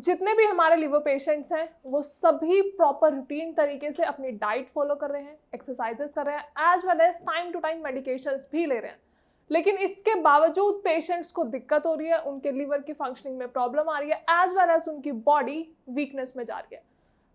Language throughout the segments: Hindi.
जितने भी हमारे लिवर पेशेंट्स हैं वो सभी प्रॉपर रूटीन तरीके से अपनी डाइट फॉलो कर रहे हैं, एक्सरसाइजेस कर रहे हैं, as well as time to time medications भी ले रहे हैं। लेकिन इसके बावजूद पेशेंट्स को दिक्कत हो रही है, उनके लिवर की फंक्शनिंग में प्रॉब्लम आ रही है, एज वेल एज उनकी बॉडी वीकनेस में जा रही है।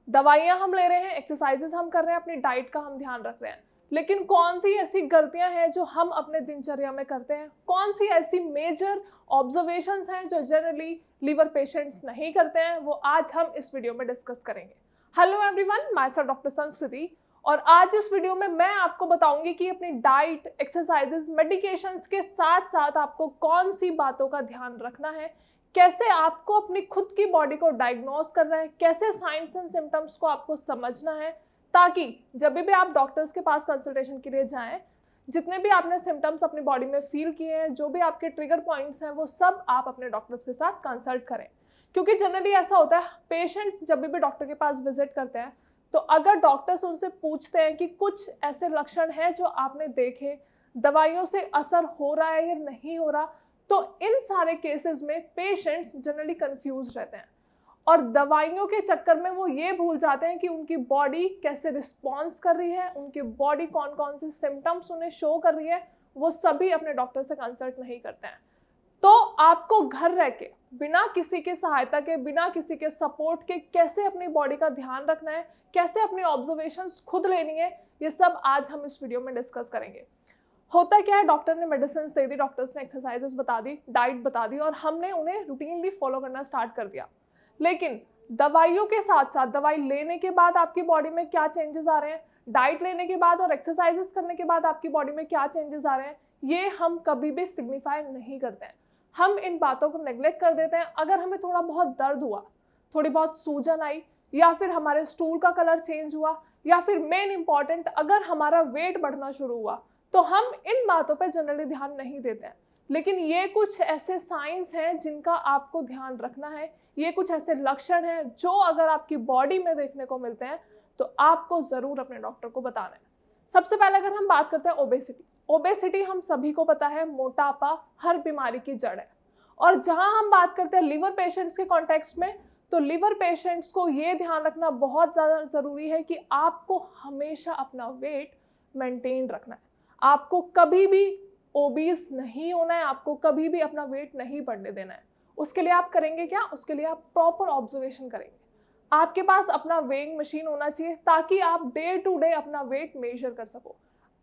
दवाइयाँ हम ले रहे हैं, एक्सरसाइजेस हम कर रहे हैं, अपनी डाइट का हम ध्यान रख रहे हैं, लेकिन कौन सी ऐसी गलतियां हैं जो हम अपने दिनचर्या में करते हैं, कौन सी ऐसी मेजर ऑब्जर्वेशंस हैं जो जनरली लिवर पेशेंट्स नहीं करते हैं, वो आज हम इस वीडियो में डिस्कस करेंगे। Hello everyone, my self doctor संस्कृति, और आज इस वीडियो में मैं आपको बताऊंगी कि अपनी डाइट, एक्सरसाइजेस, मेडिकेशंस के साथ साथ आपको कौन सी बातों का ध्यान रखना है, कैसे आपको अपनी खुद की बॉडी को डायग्नोस करना है, कैसे साइंस एंड सिम्टम्स को आपको समझना है, ताकि जब भी आप डॉक्टर्स के पास कंसल्टेशन के लिए जाएं, जितने भी आपने सिम्टम्स अपनी बॉडी में फील किए हैं, जो भी आपके ट्रिगर पॉइंट्स हैं, वो सब आप अपने डॉक्टर्स के साथ कंसल्ट करें। क्योंकि जनरली ऐसा होता है, पेशेंट्स जब भी डॉक्टर के पास विजिट करते हैं तो अगर डॉक्टर्स उनसे पूछते हैं कि कुछ ऐसे लक्षण हैं जो आपने देखे, दवाइयों से असर हो रहा है या नहीं हो रहा, तो इन सारे केसेस में पेशेंट्स जनरली कंफ्यूज रहते हैं और दवाइयों के चक्कर में वो ये भूल जाते हैं कि उनकी बॉडी कैसे रिस्पॉन्स कर रही है, उनकी बॉडी कौन कौन से सिम्टम्स उन्हें शो कर रही है, वो सभी अपने डॉक्टर से कंसल्ट नहीं करते हैं। तो आपको घर रह के बिना किसी के सहायता के, बिना किसी के सपोर्ट के कैसे अपनी बॉडी का ध्यान रखना है, कैसे अपनी ऑब्जर्वेशंस खुद लेनी है, ये सब आज हम इस वीडियो में डिस्कस करेंगे। होता क्या है, डॉक्टर ने मेडिसिन दे दी, डॉक्टर्स ने एक्सरसाइजेस बता दी, डाइट बता दी और हमने उन्हें रूटीनली फॉलो करना स्टार्ट कर दिया। लेकिन दवाइयों के साथ साथ दवाई लेने के बाद आपकी बॉडी में क्या चेंजेस आ रहे हैं, डाइट लेने के बाद और एक्सरसाइजेस करने के बाद आपकी बॉडी में क्या चेंजेस आ रहे हैं, ये हम कभी भी सिग्निफाई नहीं करते हैं। हम इन बातों को नेग्लेक्ट कर देते हैं। अगर हमें थोड़ा बहुत दर्द हुआ, थोड़ी बहुत सूजन आई, या फिर हमारे स्टूल का कलर चेंज हुआ, या फिर मेन इंपॉर्टेंट अगर हमारा वेट बढ़ना शुरू हुआ, तो हम इन बातों पर जनरली ध्यान नहीं देते हैं। लेकिन ये कुछ ऐसे साइंस हैं जिनका आपको ध्यान रखना है, ये कुछ ऐसे लक्षण हैं जो अगर आपकी बॉडी में देखने को मिलते हैं तो आपको ज़रूर अपने डॉक्टर को बताना है। सबसे पहले अगर हम बात करते हैं ओबेसिटी, ओबेसिटी हम सभी को पता है मोटापा हर बीमारी की जड़ है। और जहां हम बात करते हैं लिवर पेशेंट्स के कॉन्टेक्स्ट में, तो लिवर पेशेंट्स को ये ध्यान रखना बहुत ज़्यादा ज़रूरी है कि आपको हमेशा अपना वेट मेंटेन रखना है। आपको कभी भी ओबीज नहीं होना है, आपको कभी भी अपना वेट नहीं बढ़ने देना है। उसके लिए आप करेंगे क्या, उसके लिए आप प्रॉपर ऑब्जर्वेशन करेंगे। आपके पास अपना वेइंग मशीन होना चाहिए ताकि आप डे टू डे अपना वेट मेजर कर सको।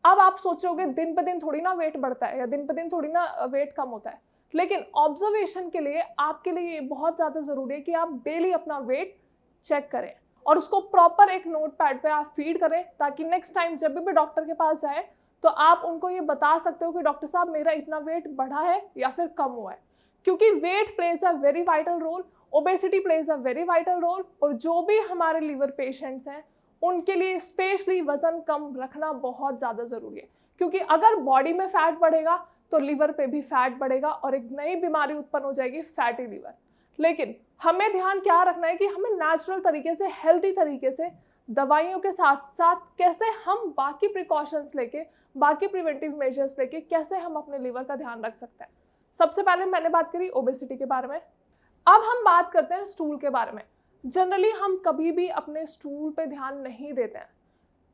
अब आप सोचोगे दिन पे दिन थोड़ी ना वेट बढ़ता है या दिन पे दिन थोड़ी ना वेट कम होता है, लेकिन ऑब्जर्वेशन के लिए आपके लिए बहुत ज़्यादा ज़रूरी है कि आप डेली अपना वेट चेक करें और उसको प्रॉपर एक नोट पैड पर आप फीड करें, ताकि नेक्स्ट टाइम जब भी डॉक्टर के पास जाए तो आप उनको ये बता सकते हो कि डॉक्टर साहब मेरा इतना वेट बढ़ा है या फिर कम हुआ है। क्योंकि weight plays a very vital role, obesity plays a very vital role, और जो भी हमारे लिवर पेशेंट्स हैं उनके लिए स्पेशली वजन कम रखना बहुत ज़्यादा ज़रूरी है। क्योंकि अगर बॉडी में फैट बढ़ेगा तो लिवर पे भी फैट बढ़ेगा और एक नई बीमारी उत्पन्न हो जाएगी, फैटी लिवर। लेकिन हमें ध्यान क्या रखना है कि हमें नेचुरल तरीके से, हेल्दी तरीके से, दवाइयों के साथ साथ कैसे हम बाकी प्रिकॉशंस लेके, बाकी प्रिवेंटिव मेजर्स लेके कैसे हम अपने लिवर का ध्यान रख सकते हैं। सबसे पहले मैंने बात करी ओबेसिटी के बारे में। अब हम बात करते हैं स्टूल के बारे में। जनरली हम कभी भी अपने स्टूल पे ध्यान नहीं देते हैं।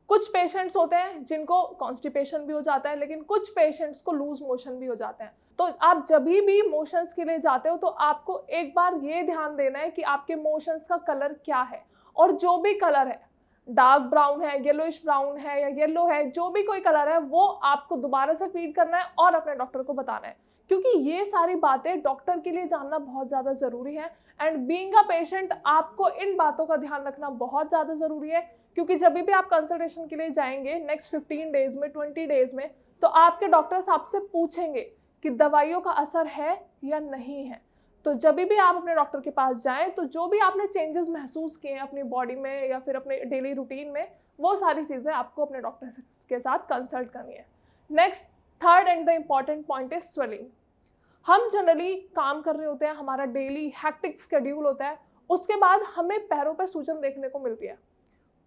कुछ पेशेंट्स होते हैं जिनको कॉन्स्टिपेशन भी हो जाता है, लेकिन कुछ पेशेंट्स को लूज मोशन भी हो जाते हैं। तो आप जब भी मोशंस के लिए जाते हो तो आपको एक बार ये ध्यान देना है कि आपके मोशंस का कलर क्या है, और जो भी कलर है, डार्क ब्राउन है, येलोइश ब्राउन है या येलो है, जो भी कोई कलर है, वो आपको दोबारा से फीड करना है और अपने डॉक्टर को बताना है। क्योंकि ये सारी बातें डॉक्टर के लिए जानना बहुत ज़्यादा ज़रूरी है। एंड बीइंग अ पेशेंट आपको इन बातों का ध्यान रखना बहुत ज़्यादा ज़रूरी है। क्योंकि जब भी आप कंसल्टेशन के लिए जाएंगे नेक्स्ट 15 डेज में, 20 डेज में, तो आपके डॉक्टर्स आपसे पूछेंगे कि दवाइयों का असर है या नहीं है। तो जब भी आप अपने डॉक्टर के पास जाएं तो जो भी आपने चेंजेस महसूस किए हैं अपनी बॉडी में या फिर अपने डेली रूटीन में, वो सारी चीज़ें आपको अपने डॉक्टर के साथ कंसल्ट करनी है। Next, third and the important point is swelling. हम जनरली काम कर रहे होते हैं, हमारा डेली हैक्टिक शेड्यूल होता है, उसके बाद हमें पैरों पर सूजन देखने को मिलती है।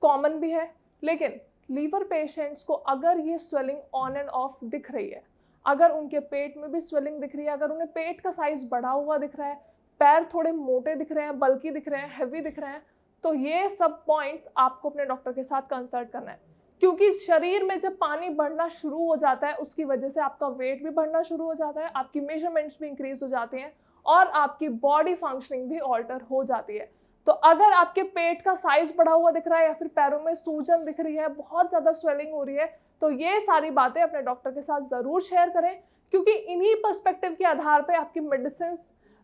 कॉमन भी है, लेकिन लीवर पेशेंट्स को अगर ये स्वेलिंग ऑन एंड ऑफ दिख रही है, अगर उनके पेट में भी स्वेलिंग दिख रही है, अगर उन्हें पेट का साइज बढ़ा हुआ दिख रहा है, पैर थोड़े मोटे दिख रहे हैं, बल्कि दिख रहे हैं, हैवी दिख रहे हैं, तो ये सब पॉइंट आपको अपने डॉक्टर के साथ कंसल्ट करना है। क्योंकि शरीर में जब पानी बढ़ना शुरू हो जाता है उसकी वजह से आपका वेट भी बढ़ना शुरू हो जाता है, आपकी मेजरमेंट्स भी इंक्रीज हो जाती हैं और आपकी बॉडी फंक्शनिंग भी ऑल्टर हो जाती है। तो अगर आपके पेट का साइज बढ़ा हुआ दिख रहा है या फिर पैरों में सूजन दिख रही है, बहुत ज़्यादा स्वेलिंग हो रही है, तो ये सारी बातें अपने डॉक्टर के साथ ज़रूर शेयर करें, क्योंकि इन्हीं पर्सपेक्टिव के आधार पर आपकी मेडिसिन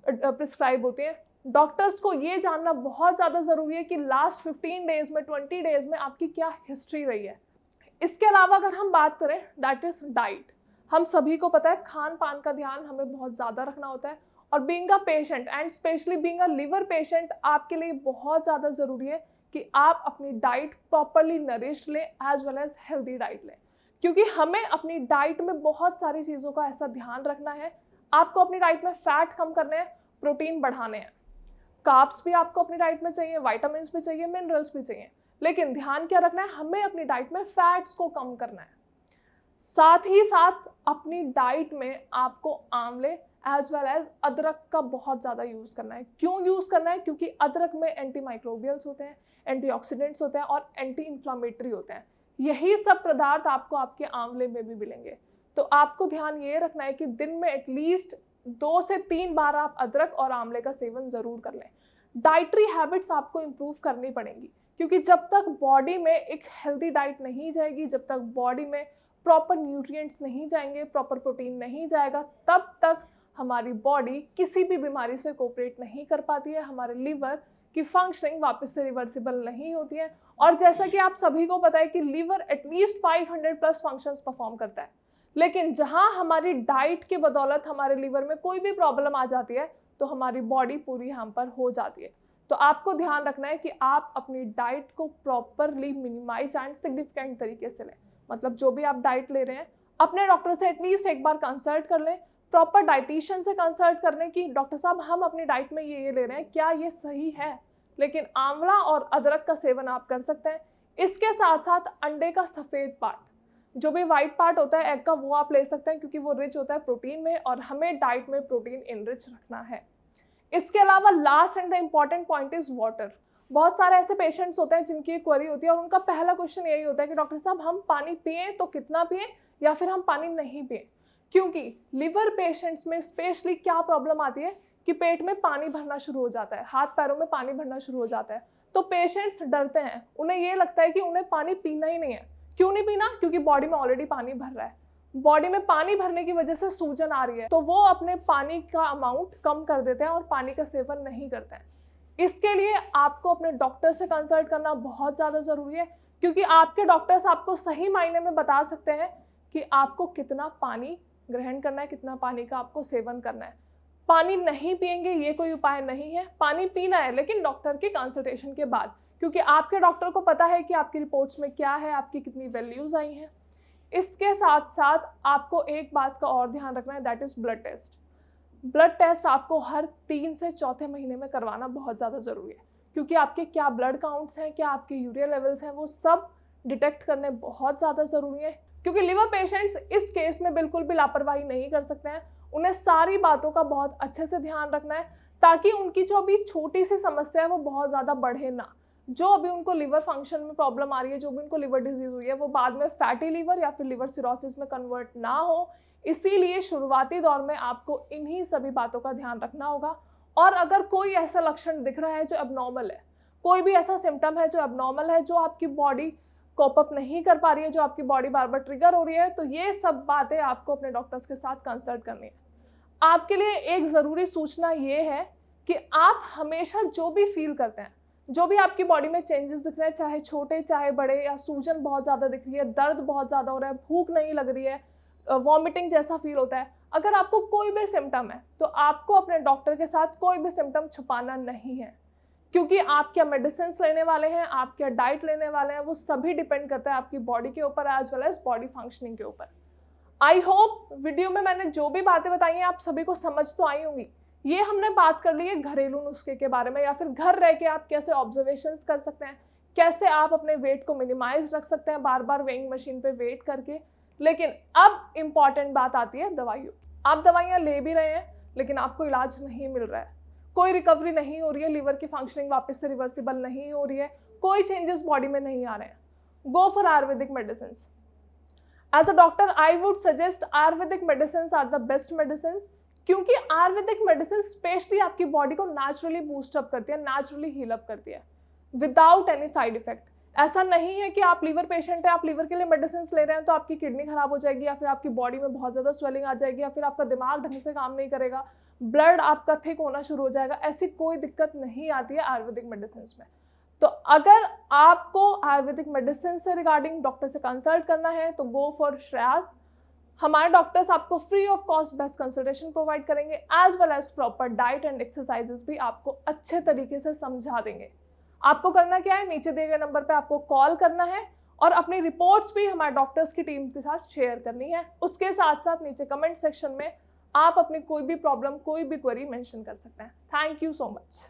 प्रिस्क्राइब होती हैं। डॉक्टर्स को ये जानना बहुत ज़्यादा ज़रूरी है कि लास्ट 15 डेज में, 20 डेज में आपकी क्या हिस्ट्री रही है। इसके अलावा अगर हम बात करें दैट इज डाइट, हम सभी को पता है खान पान का ध्यान हमें बहुत ज़्यादा रखना होता है, और being a patient and specially being a liver patient आपके लिए बहुत ज़्यादा ज़रूरी है कि आप अपनी डाइट प्रॉपरली नरिश्ड लें as well as healthy diet लें, क्योंकि हमें अपनी डाइट में बहुत सारी चीज़ों का ऐसा ध्यान रखना है। आपको अपनी डाइट में फैट कम करने हैं, प्रोटीन बढ़ाने हैं, कार्ब्स भी आपको अपनी डाइट में चाहिए, विटामिन्स भी चाहिए, मिनरल्स भी चाहिए, लेकिन ध्यान क्या रखना है, हमें अपनी डाइट में फैट्स को कम करना है। साथ ही साथ अपनी डाइट में आपको आंवले एज वेल एज अदरक का बहुत ज़्यादा यूज़ करना है। क्यों यूज़ करना है? क्योंकि अदरक में एंटी माइक्रोबियल्स होते हैं, एंटीऑक्सीडेंट्स होते हैं और एंटी इन्फ्लामेटरी होते हैं। यही सब पदार्थ आपको आपके आंवले में भी मिलेंगे। तो आपको ध्यान ये रखना है कि दिन में एटलीस्ट 2 से 3 बार आप अदरक और आंवले का सेवन ज़रूर कर लें। डाइटरी हैबिट्स आपको इम्प्रूव करनी पड़ेंगी, क्योंकि जब तक बॉडी में एक हेल्दी डाइट नहीं जाएगी, जब तक बॉडी में प्रॉपर न्यूट्रिएंट्स नहीं जाएंगे, प्रॉपर प्रोटीन नहीं जाएगा, तब तक हमारी बॉडी किसी भी बीमारी से कोऑपरेट नहीं कर पाती है, हमारे लिवर की फंक्शनिंग वापस से रिवर्सिबल नहीं होती है। और जैसा कि आप सभी को पता है कि liver at least 500 plus functions perform करता है, लेकिन जहां हमारी डाइट के बदौलत हमारे लिवर में कोई भी प्रॉब्लम आ जाती है तो हमारी बॉडी पूरी हैम्पर हो जाती है। तो आपको ध्यान रखना है कि आप अपनी डाइट को प्रॉपरली मिनिमाइज एंड सिग्निफिकेंट तरीके से लें। मतलब जो भी आप डाइट ले रहे हैं अपने डॉक्टर से एटलीस्ट एक बार कंसल्ट कर लें, प्रॉपर डाइटिशियन से कंसल्ट कर लें कि डॉक्टर साहब हम अपनी डाइट में ये ले रहे हैं, क्या ये सही है? लेकिन आंवला और अदरक का सेवन आप कर सकते हैं। इसके साथ साथ अंडे का सफ़ेद पार्ट, जो भी वाइट पार्ट होता है एग का, वो आप ले सकते हैं, क्योंकि वो रिच होता है प्रोटीन में और हमें डाइट में प्रोटीन इनरिच रखना है। इसके अलावा last and the important point is water. बहुत सारे ऐसे पेशेंट्स होते हैं जिनकी एक क्वेरी होती है और उनका पहला क्वेश्चन यही होता है कि डॉक्टर साहब हम पानी पिएं तो कितना पिएं या फिर हम पानी नहीं पिएं। क्योंकि लिवर पेशेंट्स में स्पेशली क्या प्रॉब्लम आती है कि पेट में पानी भरना शुरू हो जाता है, हाथ पैरों में पानी भरना शुरू हो जाता है, तो पेशेंट्स डरते हैं, उन्हें ये लगता है कि उन्हें पानी पीना ही नहीं है। क्यों नहीं पीना? क्योंकि बॉडी में ऑलरेडी पानी भर रहा है, बॉडी में पानी भरने की वजह से सूजन आ रही है, तो वो अपने पानी का अमाउंट कम कर देते हैं और पानी का सेवन नहीं करते हैं। इसके लिए आपको अपने डॉक्टर से कंसल्ट करना बहुत ज़्यादा ज़रूरी है, क्योंकि आपके डॉक्टर्स आपको सही मायने में बता सकते हैं कि आपको कितना पानी ग्रहण करना है, कितना पानी का आपको सेवन करना है। पानी नहीं पिएंगे ये कोई उपाय नहीं है, पानी पीना है, लेकिन डॉक्टर की कंसल्टेशन के बाद, क्योंकि आपके डॉक्टर को पता है कि आपकी रिपोर्ट्स में क्या है, आपकी कितनी वैल्यूज़ आई हैं। इसके साथ साथ आपको एक बात का और ध्यान रखना है, that is blood test. Blood test आपको हर 3 से चौथे महीने में करवाना बहुत ज़्यादा ज़रूरी है, क्योंकि आपके क्या ब्लड काउंट्स हैं, क्या आपके यूरिया लेवल्स हैं, वो सब डिटेक्ट करने बहुत ज़्यादा ज़रूरी है। क्योंकि लिवर पेशेंट्स इस केस में बिल्कुल भी लापरवाही नहीं कर सकते हैं, उन्हें सारी बातों का बहुत अच्छे से ध्यान रखना है, ताकि उनकी जो अभी छोटी सी समस्या है वो बहुत ज़्यादा बढ़े ना। जो अभी उनको लिवर फंक्शन में प्रॉब्लम आ रही है, जो भी उनको लिवर डिजीज हुई है, वो बाद में फैटी लिवर या फिर लिवर सिरोसिस में कन्वर्ट ना हो। इसीलिए शुरुआती दौर में आपको इन्हीं सभी बातों का ध्यान रखना होगा। और अगर कोई ऐसा लक्षण दिख रहा है जो एबनॉर्मल है, कोई भी ऐसा सिम्टम है जो एबनॉर्मल है, जो आपकी बॉडी कोप अप नहीं कर पा रही है, जो आपकी बॉडी बार बार ट्रिगर हो रही है, तो ये सब बातें आपको अपने डॉक्टर्स के साथ कंसल्ट करनी है। आपके लिए एक ज़रूरी सूचना ये है कि आप हमेशा जो भी फील करते हैं, जो भी आपकी बॉडी में चेंजेस दिख रहे हैं, चाहे छोटे चाहे बड़े, या सूजन बहुत ज़्यादा दिख रही है, दर्द बहुत ज़्यादा हो रहा है, भूख नहीं लग रही है, वॉमिटिंग जैसा फील होता है, अगर आपको कोई भी सिम्टम है तो आपको अपने डॉक्टर के साथ कोई भी सिम्टम छुपाना नहीं है, क्योंकि आप क्या मेडिसिन लेने वाले हैं, आप क्या डाइट लेने वाले हैं, वो सभी डिपेंड करता है आपकी बॉडी के ऊपर as well as body functioning के ऊपर। आई होप वीडियो में मैंने जो भी बातें बताई हैं आप सभी को समझ तो आई होंगी। ये हमने बात कर ली है घरेलू नुस्खे के बारे में, या फिर घर रह के आप कैसे ऑब्जर्वेशंस कर सकते हैं, कैसे आप अपने वेट को मिनिमाइज रख सकते हैं बार बार वेइंग मशीन पे वेट करके। लेकिन अब इम्पॉर्टेंट बात आती है दवाइयों। आप दवाइयाँ ले भी रहे हैं लेकिन आपको इलाज नहीं मिल रहा है, कोई रिकवरी नहीं हो रही है, लीवर की फंक्शनिंग वापस से रिवर्सिबल नहीं हो रही है, कोई चेंजेस बॉडी में नहीं आ रहे हैं, go for Ayurvedic medicine. As a doctor I would suggest Ayurvedic medicine are the best medicine, क्योंकि आयुर्वेदिक मेडिसिन स्पेशली आपकी बॉडी को नेचुरली बूस्टअप करती है, नेचुरली हील अप करती है विदाउट एनी साइड इफेक्ट. ऐसा नहीं है कि आप लीवर पेशेंट है, आप लीवर के लिए मेडिसिन ले रहे हैं तो आपकी किडनी खराब हो जाएगी, या फिर आपकी बॉडी में बहुत ज़्यादा स्वेलिंग आ जाएगी, या फिर आपका दिमाग ढंग से काम नहीं करेगा, ब्लड आपका थिक होना शुरू हो जाएगा. ऐसी कोई दिक्कत नहीं आती है आयुर्वेदिक मेडिसिन में. तो अगर आपको आयुर्वेदिक मेडिसिन से रिगार्डिंग डॉक्टर से कंसल्ट करना है तो गो फॉर श्रेयास. हमारे डॉक्टर्स आपको free of cost best consultation provide करेंगे, as well as proper diet and exercises भी आपको अच्छे तरीके से समझा देंगे. आपको करना क्या है, नीचे दिए गए नंबर पे आपको कॉल करना है और अपनी रिपोर्ट्स भी हमारे डॉक्टर्स की टीम के साथ शेयर करनी है. उसके साथ साथ नीचे कमेंट सेक्शन में आप अपनी कोई भी प्रॉब्लम, कोई भी क्वेरी मेंशन कर सकते हैं. Thank you so much.